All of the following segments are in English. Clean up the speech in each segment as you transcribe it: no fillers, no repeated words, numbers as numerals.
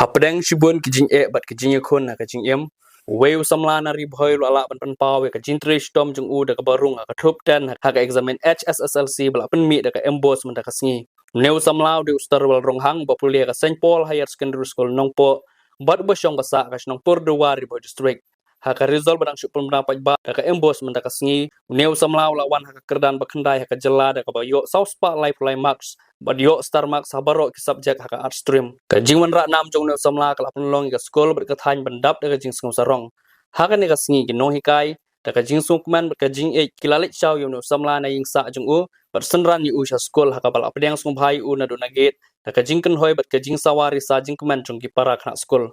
Hapadang shibun kijing but kijing yakun na kijing Weu Samla na ribhoy lo ala pan pawe ka jintrish tom jung u da ka barung ka thup ten ha ka examine HSSLC bala pan mi da ka embossment da ka sngi Neu Samla de ustar wal rong hang ba pulia ka Saint Paul Higher Secondary School Nongpo bat ba shong ka sa ka nong Purduwa Ribo District ha ka result badang shupun ba ba da ka embossment da ka sngi Neu Samla la wan ha ka kerdan ba khandai ha ka jela da ka ba yo South Spa life marks but yo star marks habaro ki subject ha ka art stream ka jingwan ra nam jong Neu Samla ka lapun long ka school ba ka thain bandap da ka jing sngom sarong hakan ni ka sngi ki Nonghikai da ka jing sungkman ba ka jing e kilalik chaw yo Neu Samla na Ïangsah jong u but senran ni u sha school ha ka bal apdeng sung bhai u na do na gate da ka jing kan hoy bat ka jing sawari sa jing kman jong ki para khna school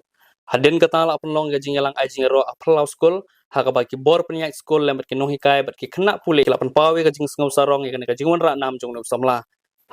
hadin ka tala apun long ka jing yalang ai jing ro aplau school ha ka ba ki bor penyak school lembat ki Nonghikai bat ki khna pule ki lapan pawe ka jing sngom sarong ka ni ka jing wan ra nam jong Neu Samla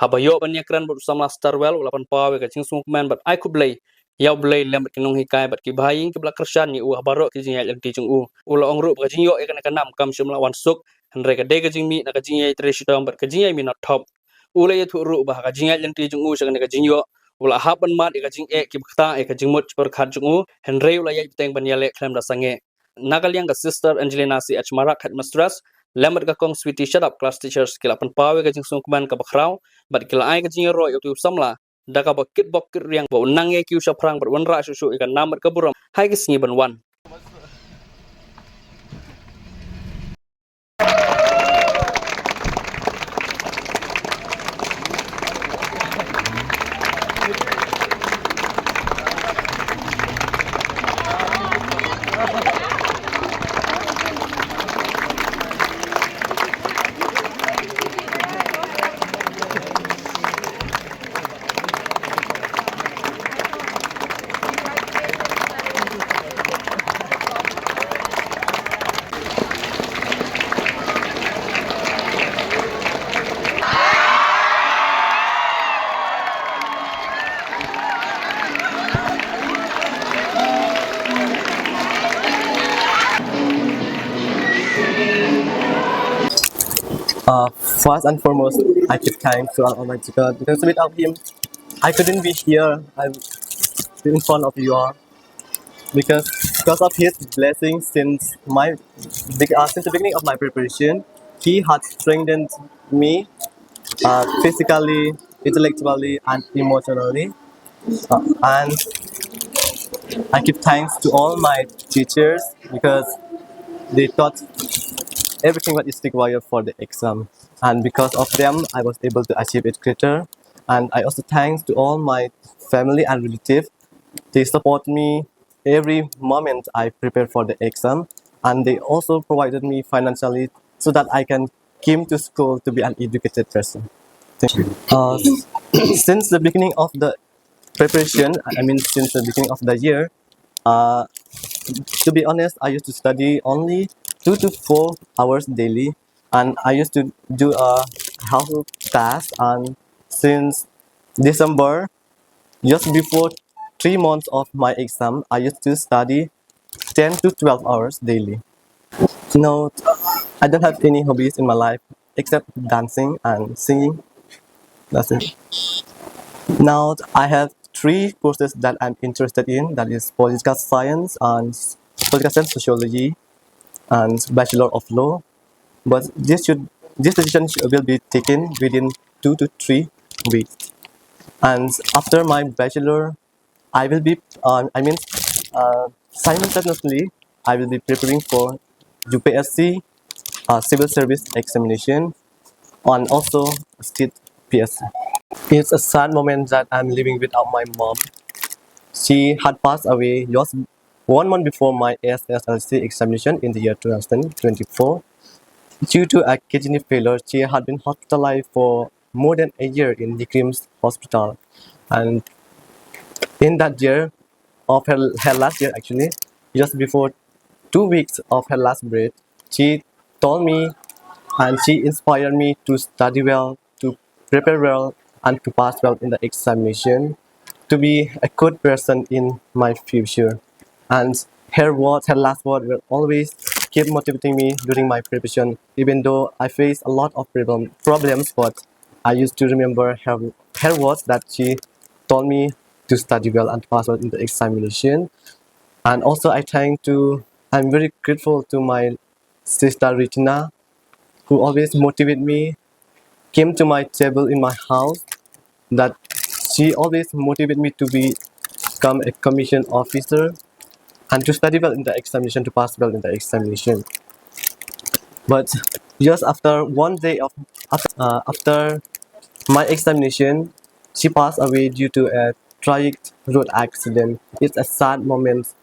habayo banyak kran bot Samla starwell ulapan pawe ka jing sungkman bat ai kublai yaw blai lembat ki Nonghikai bat ki bhaing ki blak kersan ni u habaro ki jing yang ti jung u ula ong ru ka jing yo e ka nam kam shumla wan suk hanre ka de ka jing mi na ka jing ai treshtom bat ka jing ai mi not top ula ye thu ru ba ka jing yang ti jung u sa ka jing yo ula haban mat e ka jing e ki bkhta e ka jing mot per khat jung u hanre ula ye teng ban yale khlem da sange nagal yang ka sister Angelina si achmarak headmistress lembat ka kong sweetie shut up class teachers kila pan pawe ka jing sungkman ka bakrau bat kila ai ka jing ro yo tu Samla da ka bakit bokit riang bo nang ye kyu sha prang bat wan ra shu shu ikan namat ka buram hai ki sngi ban wan First and foremost, I give thanks to Almighty God because without Him, I couldn't be here. I'm in front of you all because of His blessings since the beginning of my preparation, He had strengthened me physically, intellectually, and emotionally. And I give thanks to all my teachers because they taught everything that is required for the exam, and because of them I was able to achieve it greater. And I also thanks to all my family and relatives. They support me every moment I prepare for the exam, and they also provided me financially so that I can come to school to be an educated person. Thank you. Since the beginning of the preparation, I mean since the beginning of the year, to be honest, I used to study only 2 to 4 hours daily, and I used to do a household task. And since December, just before 3 months of my exam, I used to study 10 to 12 hours daily. No, I don't have any hobbies in my life except dancing and singing. That's it. Now I have 3 courses that I'm interested in. That is political science and political science sociology and Bachelor of Law. But this decision will be taken within 2 to 3 weeks. And after my bachelor, I will be simultaneously I will be preparing for UPSC civil service examination and also state PSC. It's a sad moment that I'm living without my mom. She had passed away just 1 month before my SSLC examination in the year 2024. Due to a kidney failure, she had been hospitalized for more than a year in the Crims Hospital. And in that year, of her last year actually, just before 2 weeks of her last breath, she told me and she inspired me to study well, to prepare well, and to pass well in the examination, to be a good person in my future. And her last word will always keep motivating me during my preparation, even though I faced a lot of problems, but I used to remember her words that she told me to study well and pass well in the examination. And also I'm very grateful to my sister Regina, who always motivate me, came to my table in my house, that she always motivate me to become a commission officer and to study well in the examination, to pass well in the examination. But just after one day after my examination, she passed away due to a tragic road accident. It's a sad moment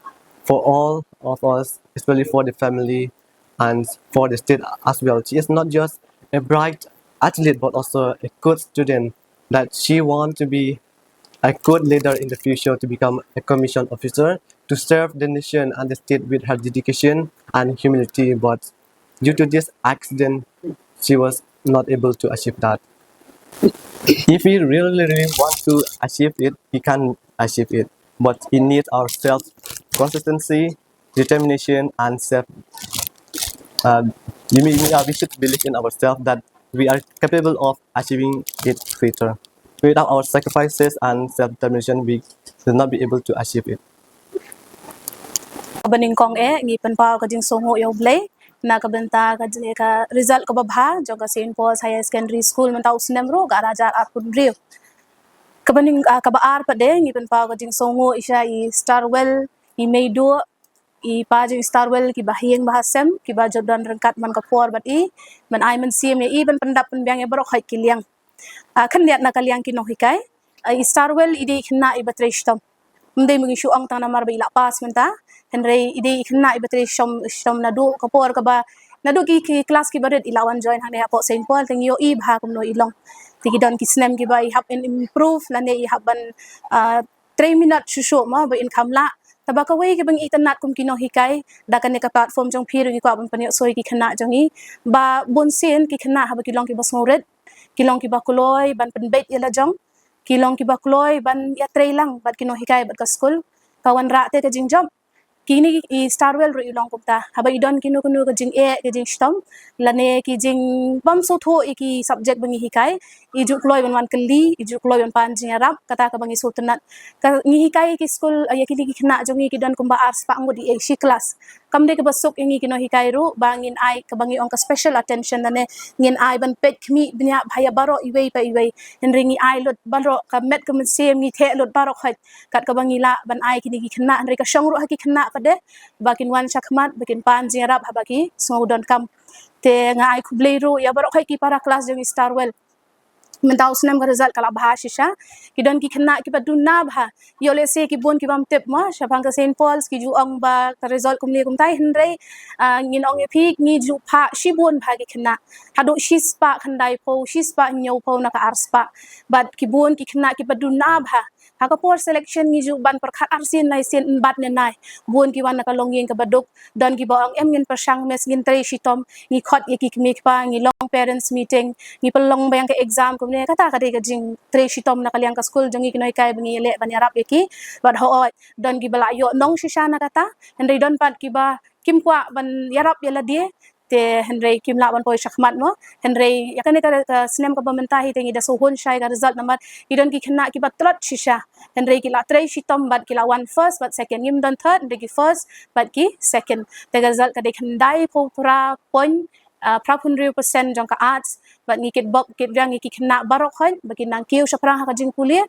for all of us, especially for the family and for the state as well. She is not just a bright athlete, but also a good student. That she wants to be a good leader in the future, to become a commission officer, to serve the nation and the state with her dedication and humility. But due to this accident, she was not able to achieve that. If we really want to achieve it, we can achieve it. But it needs our self consistency, determination, and self. We should believe in ourselves that we are capable of achieving it later. Without our sacrifices and self determination, we will not be able to achieve it. Kabaning kong ngi penpao ka jing songo yo blay na kabenta ka result ko babha jo ka St. Paul's Higher Secondary School mentau snem ro ga rajar apun rio kabaning kabaar pa de ngi penpao ka jing songo isya I Starwell I Meido I pa jing Starwell ki bahiyeng bahasem ki ba jodan rengkat man ka por bat I man ai man sim I ban pendap pen biang e barok hai kiliang kan liat na kaliang ki Nonghikai I Starwell ide khna I batreshtam mde mung shu ang tang na mar ba ila pas menta henry ide khna I shom nadu kapor ka ba nadu ki class ki baret ilawan join hane apo St. Paul teng yo I bha kum no ilong tigi don ki snem ki ba I have improve lane I have ban 3 minute shusho ma ba in kamla tabaka wei ki bang itanat kum kino hikai da kan ka platform jong phiru ki ko ban panyo soi ki khna jong I ba bonsen ki khna ha ba ki long ki basmoret ki long ki ba kuloi ban pen bet yela jong kilong ki bakloi ban ya lang bat kino hikai bat ka school kawan ra te ka jingjom kini I Starwell ro ilong kumta haba idon kinu ka jing ka jing stom lane ki jing bam so tho ki subject bangi hikai I ju kloi ban wan kali I ju kloi ban pan jing arab kata ka bangi so tenat ka ngi hikai ki school ya ki khna jongi ki don kumba arts pa ngodi shi class kamde ka basuk ngi kino hikai ru bangin ai ka bangi on ka special attention lane ngin ai ban pet kmi bnya bhaya baro iwei pa iwei henringi ai lot baro ka met ka sem ngi the lot baro khat kat ka bangi la ban ai kini ki khna henri ka shong ru ha ki khna pade bakin wan shakmat bakin pan jing arab habaki so don kam te nga ai kublei ru ya baro khai ki para class jong Starwell mentau senam ka result kala bha shisha ki don ki khna ki padu na bha yo le se ki bon ki bam tep ma shabang ka St. Paul's ki ju ong ba ka result kum le kum tai henrei ngin ong e phik ngi ju pha shi bon bha ki khna hado shi spa khandai po shi spa nyau po na ka ars pa bat ki bon ki khna ki padu na bha haka por selection ngi ju ban par khat arsin lai sen bat ne nai bon ki wan na ka longyeng ka baduk don ki ba ong em ngin par sang mes ngin tre shi tom ngi khot ye ki mek pa ngi long parents meeting ngi pelong bayang ka exam kum ne kata ka de ka jing tre shi tom na kaliang ka school jongi kinoi kai bangi le ban yarap ye ki bat ho don ki bala yo nong shisha na kata henry don pat ki ba kim kwa ban yarap ye la die te henry kim la ban poi shakmat mo henry yakane ka sinem ka bamenta hi tengi da so hon shai ka result namat idon ki khna ki batlot shisha henry ki la tre shitom bat ki la one first but second ngim don third henry ki first but ki second te result ka de khandai po pura point pra 100% jong ka arts bat ngi kit bok kit yang ngi ki khna barok khoi bakin nang kiu shaprang ha ka jing kulia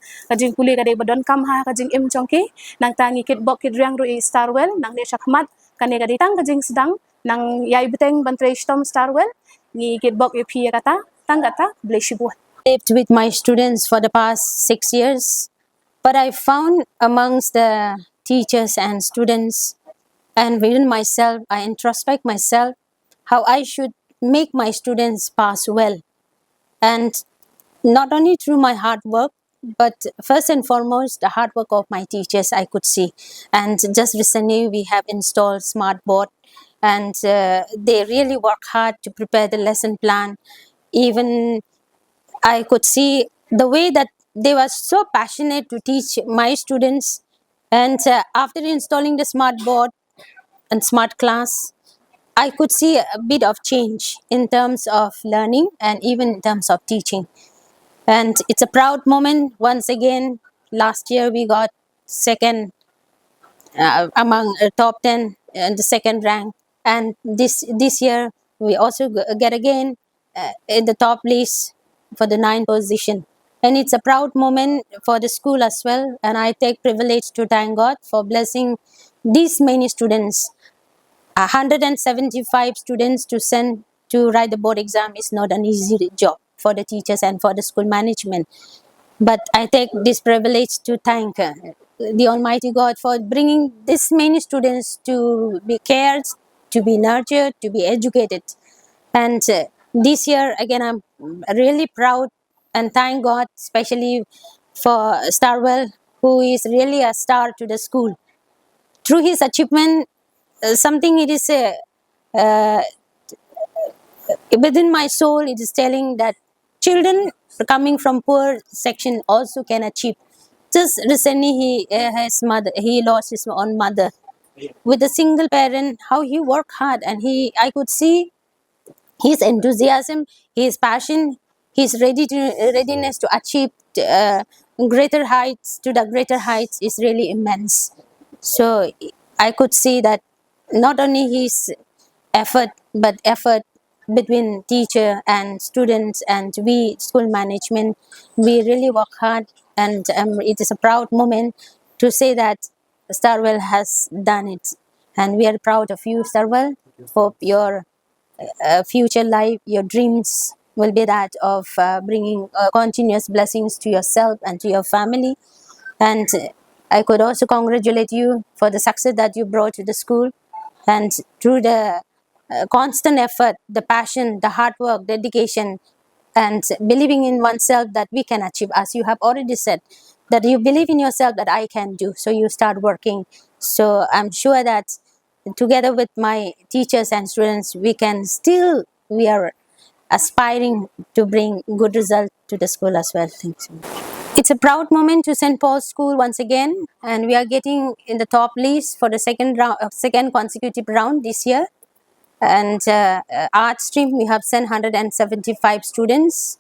ka de badon kam ha ka jing im chong ki nang ta ngi kit bok kit yang ru I Starwell nang de shakmat kane ka de tang ka jing sedang nang yai beteng bantre stom Starwell ngi kit bok ye phi kata tang kata bless you lived with my students for the past 6 years, but I found amongst the teachers and students and within myself, I introspect myself how I should make my students pass well. And not only through my hard work, but first and foremost, the hard work of my teachers I could see. And just recently, we have installed smart board, and they really work hard to prepare the lesson plan. Even I could see the way that they were so passionate to teach my students. And after installing the smart board and smart class, I could see a bit of change in terms of learning and even in terms of teaching. And it's a proud moment once again Last year we got second among top 10 and the second rank, and this year we also get again in the top list for the ninth position, and it's a proud moment for the school as well, and I take privilege to thank God for blessing these many students. 175 students to send to write the board exam is not an easy job for the teachers and for the school management. But I take this privilege to thank the Almighty God for bringing this many students to be cared, to be nurtured, to be educated. And this year, again, I'm really proud and thank God, especially for Starwell, who is really a star to the school. Through his achievement, something it is within my soul, it is telling that children coming from poor section also can achieve. Just recently, he lost his own mother with a single parent. How he worked hard, and I could see his enthusiasm, his passion, his readiness to achieve greater heights. To the greater heights is really immense. So I could see that not only his effort, but effort between teacher and students and we school management, we really work hard, and it is a proud moment to say that Starwell has done it, and we are proud of you, Starwell. Hope your future life, your dreams will be that of bringing continuous blessings to yourself and to your family. And I could also congratulate you for the success that you brought to the school. And through the constant effort, the passion, the hard work, dedication, and believing in oneself that we can achieve, as you have already said, that you believe in yourself that I can do. So you start working. So I'm sure that together with my teachers and students, we are aspiring to bring good result to the school as well. Thanks. It's a proud moment to St. Paul's School once again, and we are getting in the top list for the second consecutive round this year. And art stream, we have sent 175 students,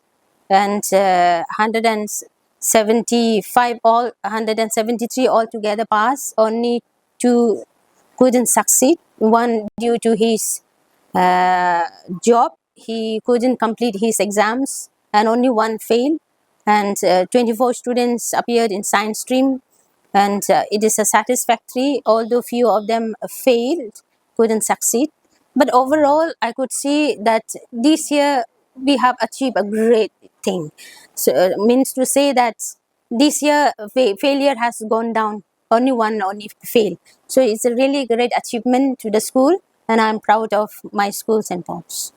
and 173 altogether pass. Only two couldn't succeed. One due to his job, he couldn't complete his exams, and only one failed. And 24 students appeared in science stream, and it is a satisfactory, although few of them failed, couldn't succeed. But overall, I could see that this year we have achieved a great thing. So means to say that this year failure has gone down. Only failed. So it's a really great achievement to the school, and I'm proud of my school, St. Paul's.